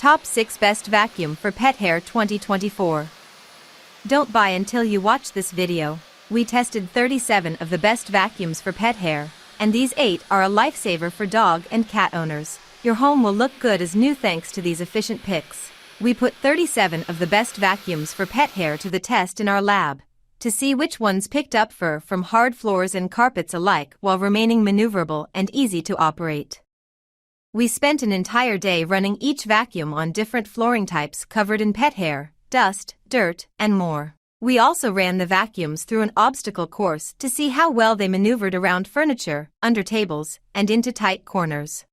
Top 6 Best Vacuum for Pet Hair 2024. Don't buy until you watch this video. We tested 37 of the best vacuums for pet hair, and these 8 are a lifesaver for dog and cat owners. Your home will look good as new thanks to these efficient picks. We put 37 of the best vacuums for pet hair to the test in our lab, to see which ones picked up fur from hard floors and carpets alike while remaining maneuverable and easy to operate. We spent an entire day running each vacuum on different flooring types covered in pet hair, dust, dirt, and more. We also ran the vacuums through an obstacle course to see how well they maneuvered around furniture, under tables, and into tight corners.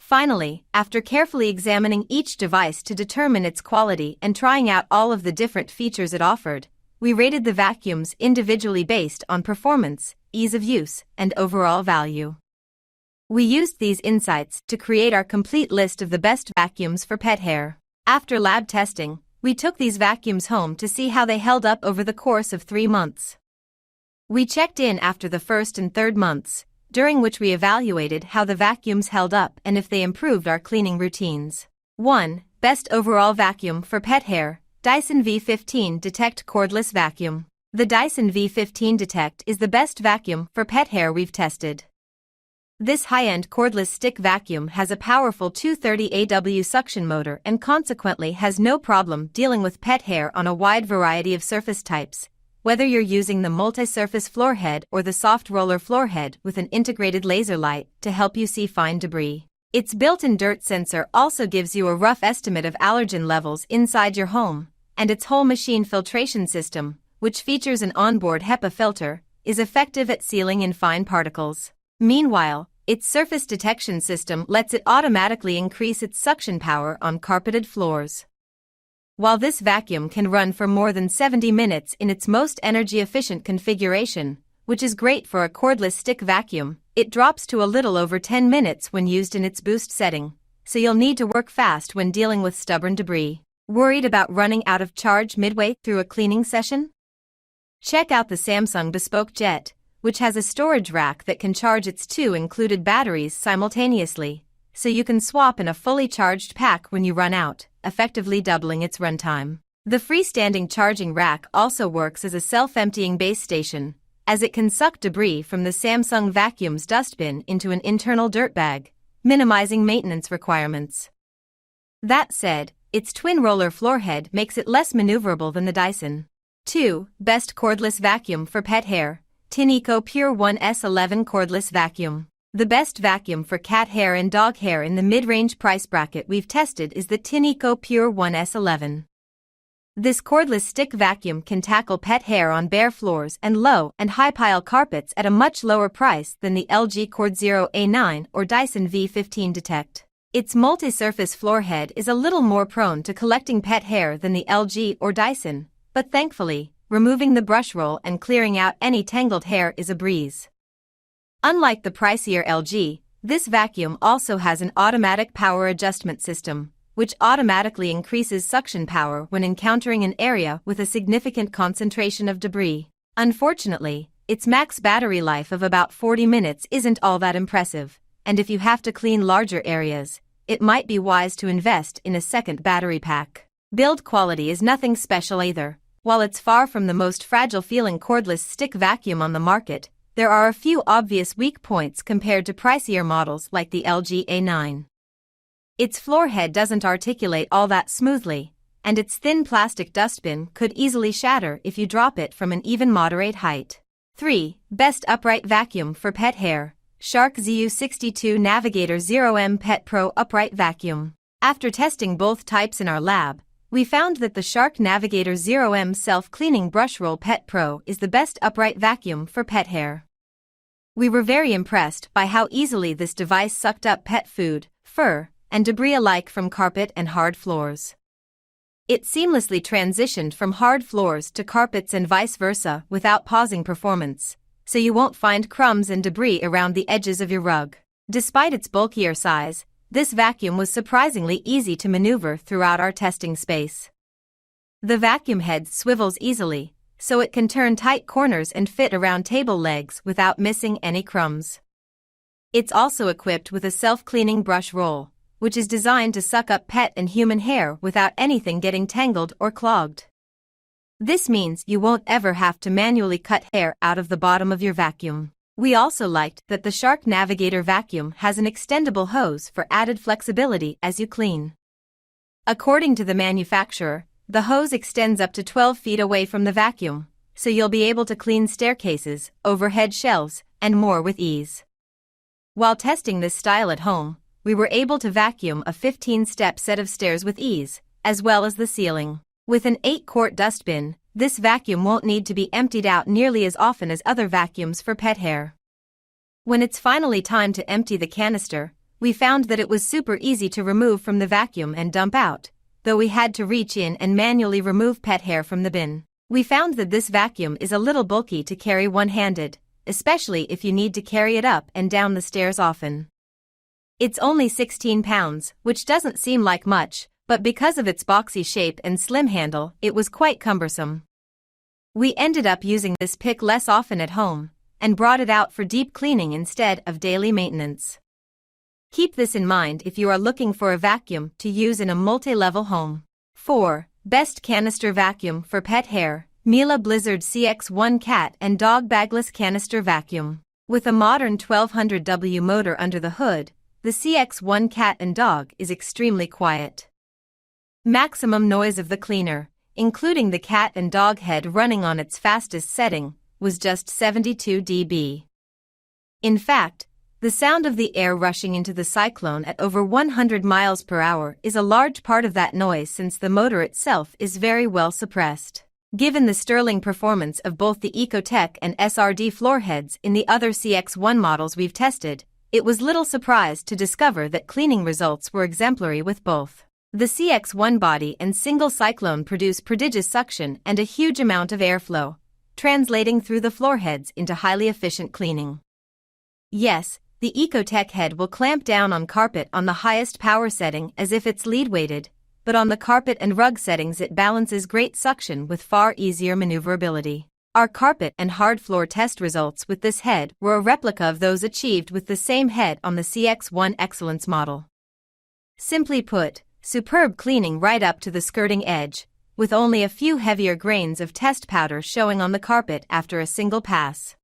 Finally, after carefully examining each device to determine its quality and trying out all of the different features it offered, we rated the vacuums individually based on performance, ease of use, and overall value. We used these insights to create our complete list of the best vacuums for pet hair. After lab testing, we took these vacuums home to see how they held up over the course of 3 months. We checked in after the first and third months, during which we evaluated how the vacuums held up and if they improved our cleaning routines. 1. Best Overall Vacuum for Pet Hair, Dyson V15 Detect Cordless Vacuum. The Dyson V15 Detect is the best vacuum for pet hair we've tested. This high-end cordless stick vacuum has a powerful 230 AW suction motor and consequently has no problem dealing with pet hair on a wide variety of surface types, whether you're using the multi-surface floor head or the soft roller floor head with an integrated laser light to help you see fine debris. Its built-in dirt sensor also gives you a rough estimate of allergen levels inside your home, and its whole machine filtration system, which features an onboard HEPA filter, is effective at sealing in fine particles. Meanwhile, its surface detection system lets it automatically increase its suction power on carpeted floors. While this vacuum can run for more than 70 minutes in its most energy-efficient configuration, which is great for a cordless stick vacuum, it drops to a little over 10 minutes when used in its boost setting, so you'll need to work fast when dealing with stubborn debris. Worried about running out of charge midway through a cleaning session? Check out the Samsung Bespoke Jet, which has a storage rack that can charge its 2 included batteries simultaneously, so you can swap in a fully charged pack when you run out, effectively doubling its runtime. The freestanding charging rack also works as a self-emptying base station, as it can suck debris from the Samsung Vacuum's dustbin into an internal dirt bag, minimizing maintenance requirements. That said, its twin-roller floor head makes it less maneuverable than the Dyson. 2. Best Cordless Vacuum for Pet Hair, conical Pure 1S11 Cordless Vacuum. The best vacuum for cat hair and dog hair in the mid-range price bracket we've tested is the conical Pure 1S11. This cordless stick vacuum can tackle pet hair on bare floors and low and high-pile carpets at a much lower price than the LG Cord Zero A9 or Dyson V15 Detect. Its multi-surface floor head is a little more prone to collecting pet hair than the LG or Dyson, but thankfully, removing the brush roll and clearing out any tangled hair is a breeze. Unlike the pricier LG, this vacuum also has an automatic power adjustment system, which automatically increases suction power when encountering an area with a significant concentration of debris. Unfortunately, its max battery life of about 40 minutes isn't all that impressive, and if you have to clean larger areas, it might be wise to invest in a second battery pack. Build quality is nothing special either. While it's far from the most fragile-feeling cordless stick vacuum on the market, there are a few obvious weak points compared to pricier models like the LG A9. Its floor head doesn't articulate all that smoothly, and its thin plastic dustbin could easily shatter if you drop it from an even moderate height. 3. Best Upright Vacuum for Pet Hair, Shark ZU62 Navigator 0M Pet Pro Upright Vacuum. After testing both types in our lab, we found that the Shark Navigator 0M Self-Cleaning Brush Roll Pet Pro is the best upright vacuum for pet hair. We were very impressed by how easily this device sucked up pet food, fur, and debris alike from carpet and hard floors. It seamlessly transitioned from hard floors to carpets and vice versa without pausing performance, so you won't find crumbs and debris around the edges of your rug. Despite its bulkier size, this vacuum was surprisingly easy to maneuver throughout our testing space. The vacuum head swivels easily, so it can turn tight corners and fit around table legs without missing any crumbs. It's also equipped with a self-cleaning brush roll, which is designed to suck up pet and human hair without anything getting tangled or clogged. This means you won't ever have to manually cut hair out of the bottom of your vacuum. We also liked that the Shark Navigator vacuum has an extendable hose for added flexibility as you clean. According to the manufacturer, the hose extends up to 12 feet away from the vacuum, so you'll be able to clean staircases, overhead shelves, and more with ease. While testing this style at home, we were able to vacuum a 15-step set of stairs with ease, as well as the ceiling. With an 8-quart dustbin, this vacuum won't need to be emptied out nearly as often as other vacuums for pet hair. When it's finally time to empty the canister, we found that it was super easy to remove from the vacuum and dump out, though we had to reach in and manually remove pet hair from the bin. We found that this vacuum is a little bulky to carry one-handed, especially if you need to carry it up and down the stairs often. It's only 16 pounds, which doesn't seem like much, but because of its boxy shape and slim handle, it was quite cumbersome. We ended up using this pick less often at home, and brought it out for deep cleaning instead of daily maintenance. Keep this in mind if you are looking for a vacuum to use in a multi-level home. 4. Best Canister Vacuum for Pet Hair, Miele Blizzard CX1 Cat and Dog Bagless Canister Vacuum. With a modern 1200W motor under the hood, the CX1 Cat and Dog is extremely quiet. Maximum noise of the cleaner, including the cat and dog head running on its fastest setting, was just 72 dB. In fact, the sound of the air rushing into the cyclone at over 100 miles per hour is a large part of that noise since the motor itself is very well suppressed. Given the sterling performance of both the Ecotech and SRD floor heads in the other CX1 models we've tested, it was little surprise to discover that cleaning results were exemplary with both. The CX1 body and single cyclone produce prodigious suction and a huge amount of airflow, translating through the floor heads into highly efficient cleaning. Yes, the Ecotech head will clamp down on carpet on the highest power setting as if it's lead-weighted, but on the carpet and rug settings it balances great suction with far easier maneuverability. Our carpet and hard floor test results with this head were a replica of those achieved with the same head on the CX1 Excellence model. Simply put, superb cleaning right up to the skirting edge, with only a few heavier grains of test powder showing on the carpet after a single pass.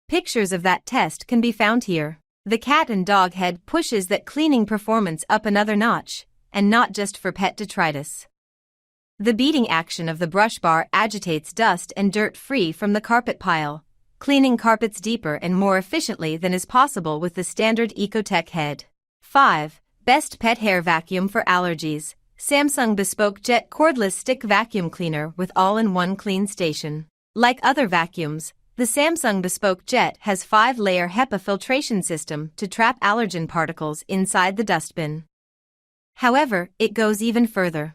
Pictures of that test can be found here. The cat and dog head pushes that cleaning performance up another notch, and not just for pet detritus. The beating action of the brush bar agitates dust and dirt free from the carpet pile, cleaning carpets deeper and more efficiently than is possible with the standard Ecotech head. 5. Best Pet Hair Vacuum for Allergies, Samsung Bespoke Jet Cordless Stick Vacuum Cleaner with all-in-one clean station. Like other vacuums, the Samsung Bespoke Jet has 5-layer HEPA filtration system to trap allergen particles inside the dustbin. However, it goes even further.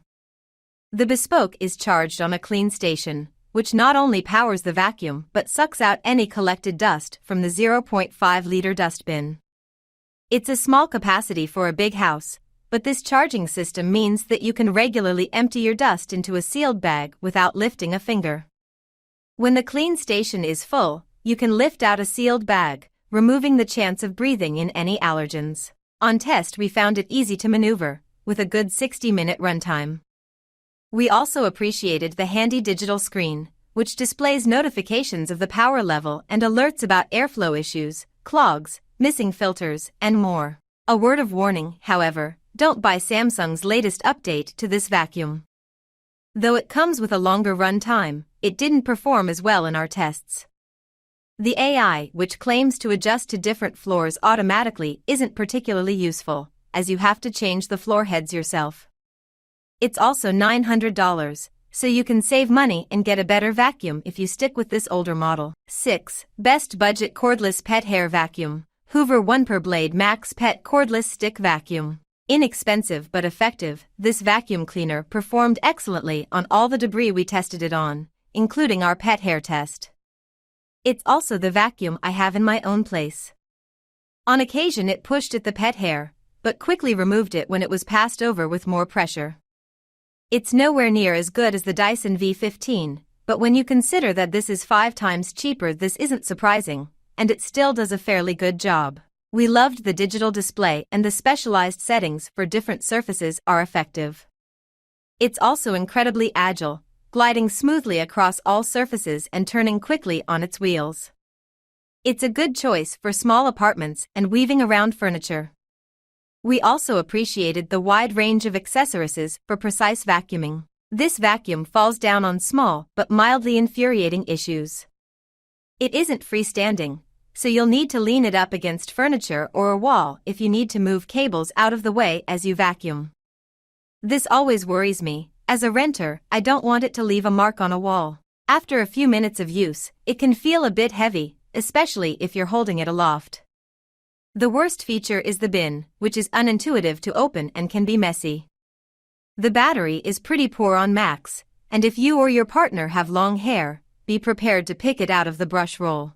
The Bespoke is charged on a clean station, which not only powers the vacuum but sucks out any collected dust from the 0.5-liter dustbin. It's a small capacity for a big house, but this charging system means that you can regularly empty your dust into a sealed bag without lifting a finger. When the clean station is full, you can lift out a sealed bag, removing the chance of breathing in any allergens. On test we found it easy to maneuver, with a good 60-minute runtime. We also appreciated the handy digital screen, which displays notifications of the power level and alerts about airflow issues, clogs, missing filters, and more. A word of warning, however, don't buy Samsung's latest update to this vacuum. Though it comes with a longer run time, it didn't perform as well in our tests. The AI, which claims to adjust to different floors automatically, isn't particularly useful, as you have to change the floor heads yourself. It's also $900, so you can save money and get a better vacuum if you stick with this older model. 6. Best Budget Cordless Pet Hair Vacuum, Hoover 1 Blade Max Pet Cordless Stick Vacuum. Inexpensive but effective, this vacuum cleaner performed excellently on all the debris we tested it on, including our pet hair test. It's also the vacuum I have in my own place. On occasion it pushed at the pet hair, but quickly removed it when it was passed over with more pressure. It's nowhere near as good as the Dyson V15, but when you consider that this is 5 times cheaper, this isn't surprising, and it still does a fairly good job. We loved the digital display, and the specialized settings for different surfaces are effective. It's also incredibly agile, gliding smoothly across all surfaces and turning quickly on its wheels. It's a good choice for small apartments and weaving around furniture. We also appreciated the wide range of accessories for precise vacuuming. This vacuum falls down on small but mildly infuriating issues. It isn't freestanding, so you'll need to lean it up against furniture or a wall if you need to move cables out of the way as you vacuum. This always worries me. As a renter, I don't want it to leave a mark on a wall. After a few minutes of use, it can feel a bit heavy, especially if you're holding it aloft. The worst feature is the bin, which is unintuitive to open and can be messy. The battery is pretty poor on max, and if you or your partner have long hair, be prepared to pick it out of the brush roll.